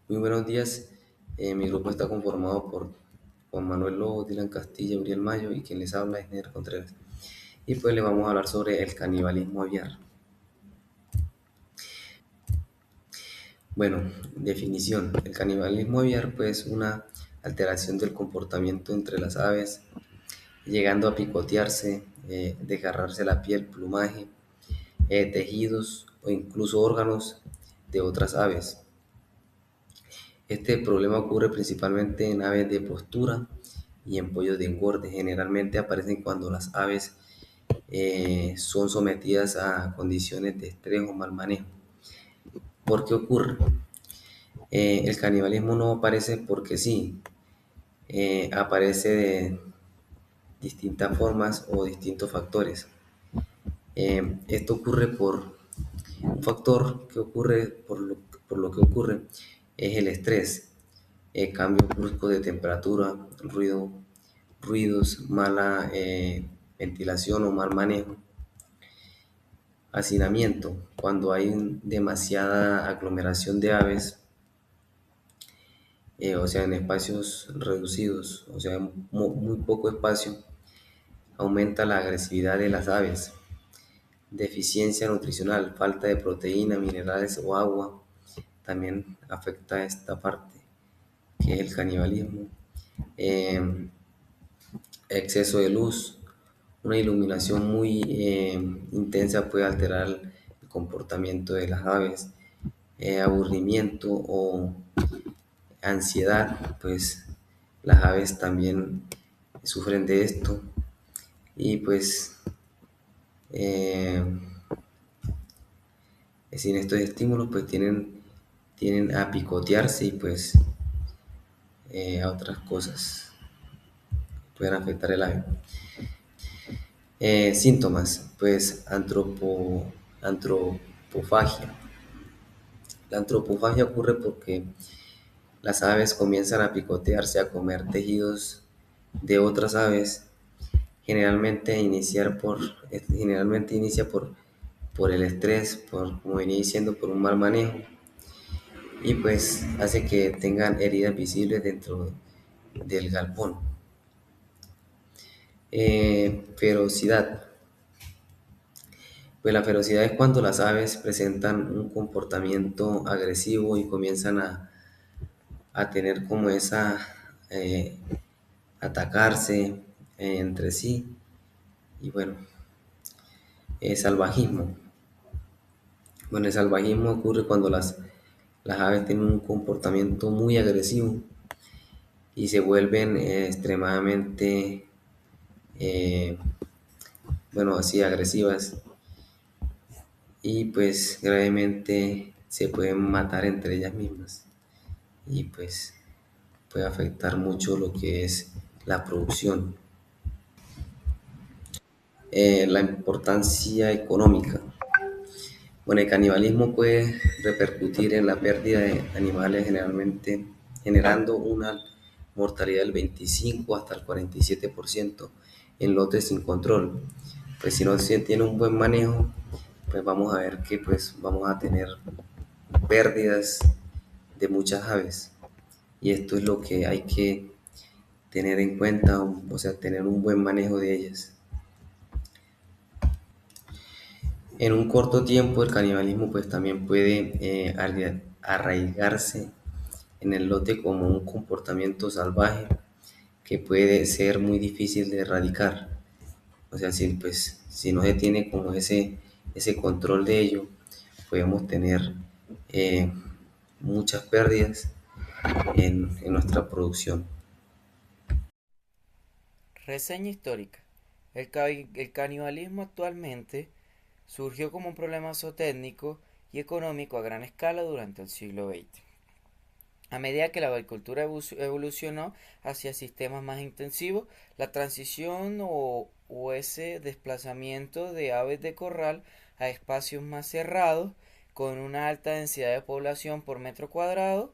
Muy buenos días. Mi grupo está conformado por Juan Manuel Lobo, Dylan Castilla, Uriel Mayo y quien les habla es Ner Contreras. Y pues le vamos a hablar sobre el canibalismo aviar. Bueno, definición. El canibalismo aviar pues es una alteración del comportamiento entre las aves, llegando a picotearse, desgarrarse la piel, plumaje, tejidos o incluso órganos de otras aves. Este problema ocurre principalmente en aves de postura y en pollos de engorde. Generalmente aparecen cuando las aves son sometidas a condiciones de estrés o mal manejo. ¿Por qué ocurre? El canibalismo no aparece porque sí, aparece de distintas formas o distintos factores. Esto ocurre por un factor que ocurre por lo que ocurre es el estrés, cambios bruscos de temperatura, ruidos, mala ventilación o mal manejo, hacinamiento, cuando hay demasiada aglomeración de aves, o sea, en espacios reducidos, o sea, muy poco espacio, aumenta la agresividad de las aves, deficiencia nutricional, falta de proteína, minerales o agua, también afecta esta parte, que es el canibalismo. Eh, Exceso de luz, una iluminación muy intensa puede alterar el comportamiento de las aves. Aburrimiento o ansiedad, pues las aves también sufren de esto y pues eh, sin estos estímulos pues tienen a picotearse y pues a otras cosas pueden afectar el ave. Síntomas, pues antropofagia. La antropofagia ocurre porque las aves comienzan a picotearse, a comer tejidos de otras aves. Generalmente inicia por el estrés, como venía diciendo, por un mal manejo y pues hace que tengan heridas visibles dentro del galpón. Ferocidad. Pues la ferocidad es cuando las aves presentan un comportamiento agresivo y comienzan a tener como eh, atacarse entre sí. Y bueno, salvajismo. Bueno, el salvajismo ocurre cuando las aves tienen un comportamiento muy agresivo y se vuelven extremadamente, eh, bueno, así agresivas y pues gravemente se pueden matar entre ellas mismas y pues puede afectar mucho lo que es la producción. La importancia económica. Bueno, el canibalismo puede repercutir en la pérdida de animales generalmente generando una mortalidad del 25 hasta el 47% en lotes sin control. Pues si no se tiene un buen manejo, pues vamos a ver que pues vamos a tener pérdidas de muchas aves. Y esto es lo que hay que tener en cuenta, o sea, tener un buen manejo de ellas. En un corto tiempo el canibalismo pues también puede arraigarse en el lote como un comportamiento salvaje que puede ser muy difícil de erradicar. O sea, si no se tiene como ese control de ello, podemos tener eh, muchas pérdidas en nuestra producción. Reseña histórica. El canibalismo actualmente surgió como un problema zootécnico y económico a gran escala durante el siglo XX. A medida que la agricultura evolucionó hacia sistemas más intensivos, la transición o ese desplazamiento de aves de corral a espacios más cerrados, con una alta densidad de población por metro cuadrado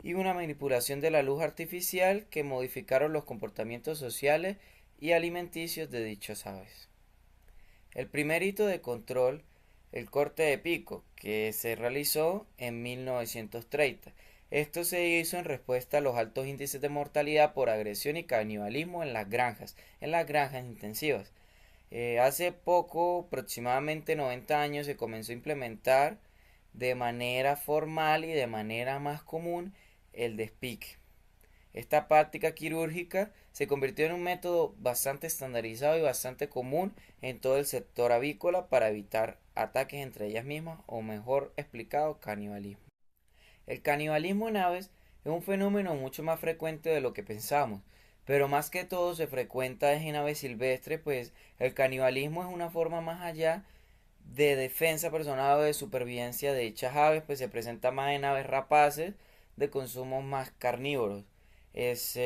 y una manipulación de la luz artificial que modificaron los comportamientos sociales y alimenticios de dichas aves. El primer hito de control, el corte de pico, que se realizó en 1930, Esto se hizo en respuesta a los altos índices de mortalidad por agresión y canibalismo en las granjas intensivas. Hace poco, aproximadamente 90 años, se comenzó a implementar de manera formal y de manera más común el despique. Esta práctica quirúrgica se convirtió en un método bastante estandarizado y bastante común en todo el sector avícola para evitar ataques entre ellas mismas, o mejor explicado, canibalismo. El canibalismo en aves es un fenómeno mucho más frecuente de lo que pensamos, pero más que todo se frecuenta en aves silvestres, pues el canibalismo es una forma más allá de defensa personal o de supervivencia de dichas aves, pues se presenta más en aves rapaces de consumos más carnívoros. Es,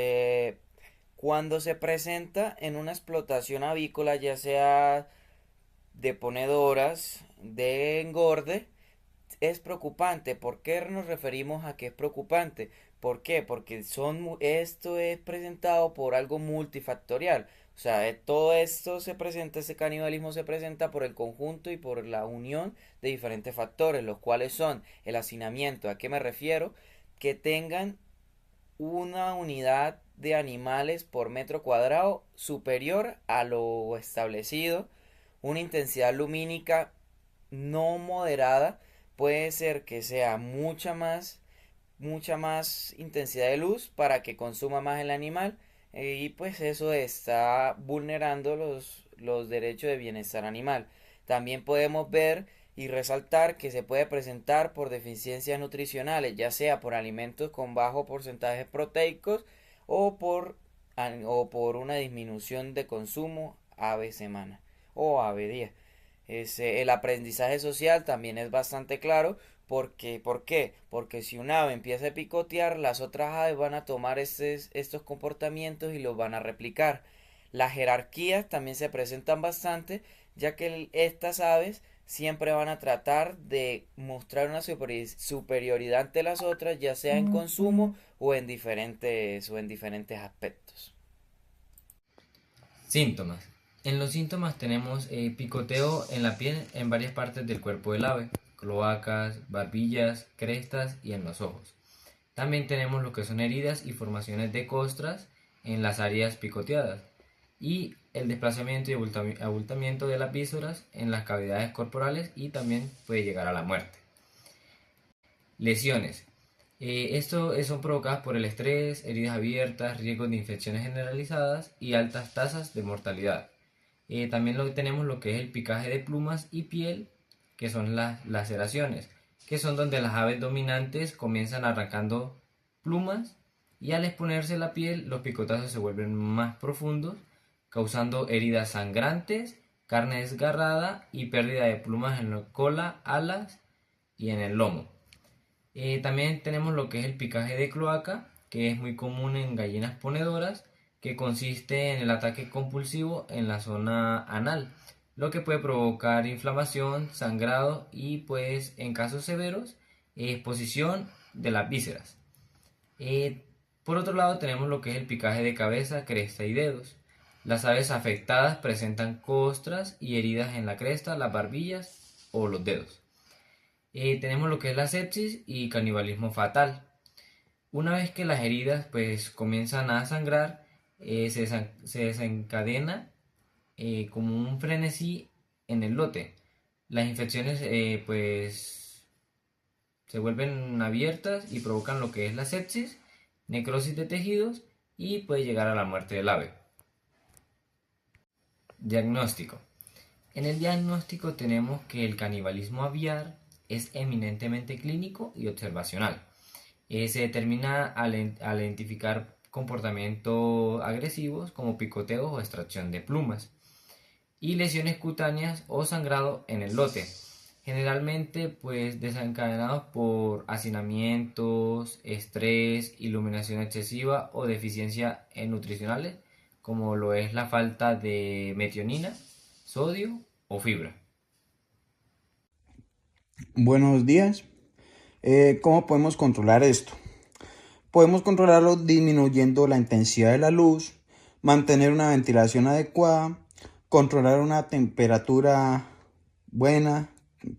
cuando se presenta en una explotación avícola, ya sea de ponedoras, de engorde, es preocupante. ¿Por qué nos referimos a que es preocupante? ¿Por qué? Porque esto es presentado por algo multifactorial. O sea, todo esto se presenta, ese canibalismo se presenta por el conjunto y por la unión de diferentes factores, los cuales son el hacinamiento. ¿A qué me refiero? Que tengan una unidad de animales por metro cuadrado superior a lo establecido, una intensidad lumínica no moderada, puede ser que sea mucha más intensidad de luz para que consuma más el animal, y pues eso está vulnerando los derechos de bienestar animal. También podemos ver y resaltar que se puede presentar por deficiencias nutricionales, ya sea por alimentos con bajo porcentaje proteicos o o por una disminución de consumo ave semana o ave día. El aprendizaje social también es bastante claro. ¿Por qué? Porque si un ave empieza a picotear, las otras aves van a tomar estos comportamientos y los van a replicar. Las jerarquías también se presentan bastante, ya que estas aves siempre van a tratar de mostrar una superioridad ante las otras, ya sea en consumo o en diferentes aspectos. Síntomas. En los síntomas tenemos picoteo en la piel en varias partes del cuerpo del ave, cloacas, barbillas, crestas y en los ojos. También tenemos lo que son heridas y formaciones de costras en las áreas picoteadas y el desplazamiento y abultamiento de las vísceras en las cavidades corporales y también puede llegar a la muerte. Lesiones. Esto son provocadas por el estrés, heridas abiertas, riesgos de infecciones generalizadas y altas tasas de mortalidad. También tenemos lo que es el picaje de plumas y piel, que son las laceraciones, que son donde las aves dominantes comienzan arrancando plumas y al exponerse la piel los picotazos se vuelven más profundos, causando heridas sangrantes, carne desgarrada y pérdida de plumas en la cola, alas y en el lomo. También tenemos lo que es el picaje de cloaca, que es muy común en gallinas ponedoras, que consiste en el ataque compulsivo en la zona anal, lo que puede provocar inflamación, sangrado y pues en casos severos exposición de las vísceras. Por otro lado tenemos lo que es el picaje de cabeza, cresta y dedos. Las aves afectadas presentan costras y heridas en la cresta, las barbillas o los dedos. Tenemos lo que es la sepsis y canibalismo fatal. Una vez que las heridas pues comienzan a sangrar, se desencadena como un frenesí en el lote. Las infecciones pues se vuelven abiertas y provocan lo que es la sepsis, necrosis de tejidos y puede llegar a la muerte del ave. Diagnóstico. En el diagnóstico tenemos que el canibalismo aviar es eminentemente clínico y observacional. Se determina al identificar comportamientos agresivos como picoteos o extracción de plumas y lesiones cutáneas o sangrado en el lote, generalmente pues desencadenados por hacinamientos, estrés, iluminación excesiva o deficiencia en nutricionales como lo es la falta de metionina, sodio o fibra. Buenos días. ¿Cómo podemos controlar esto? Podemos controlarlo disminuyendo la intensidad de la luz, mantener una ventilación adecuada, controlar una temperatura buena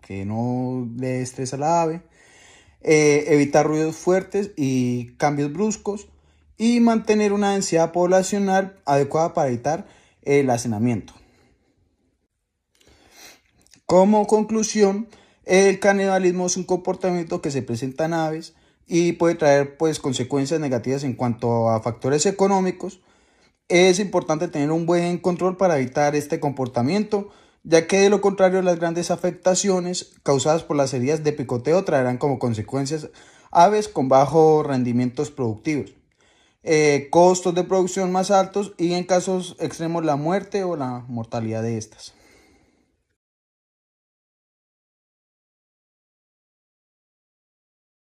que no le estresa a la ave, evitar ruidos fuertes y cambios bruscos, y mantener una densidad poblacional adecuada para evitar el hacinamiento. Como conclusión, el canibalismo es un comportamiento que se presenta en aves y puede traer pues consecuencias negativas en cuanto a factores económicos. Es importante tener un buen control para evitar este comportamiento, ya que de lo contrario las grandes afectaciones causadas por las heridas de picoteo traerán como consecuencias aves con bajos rendimientos productivos, costos de producción más altos y en casos extremos la muerte o la mortalidad de estas.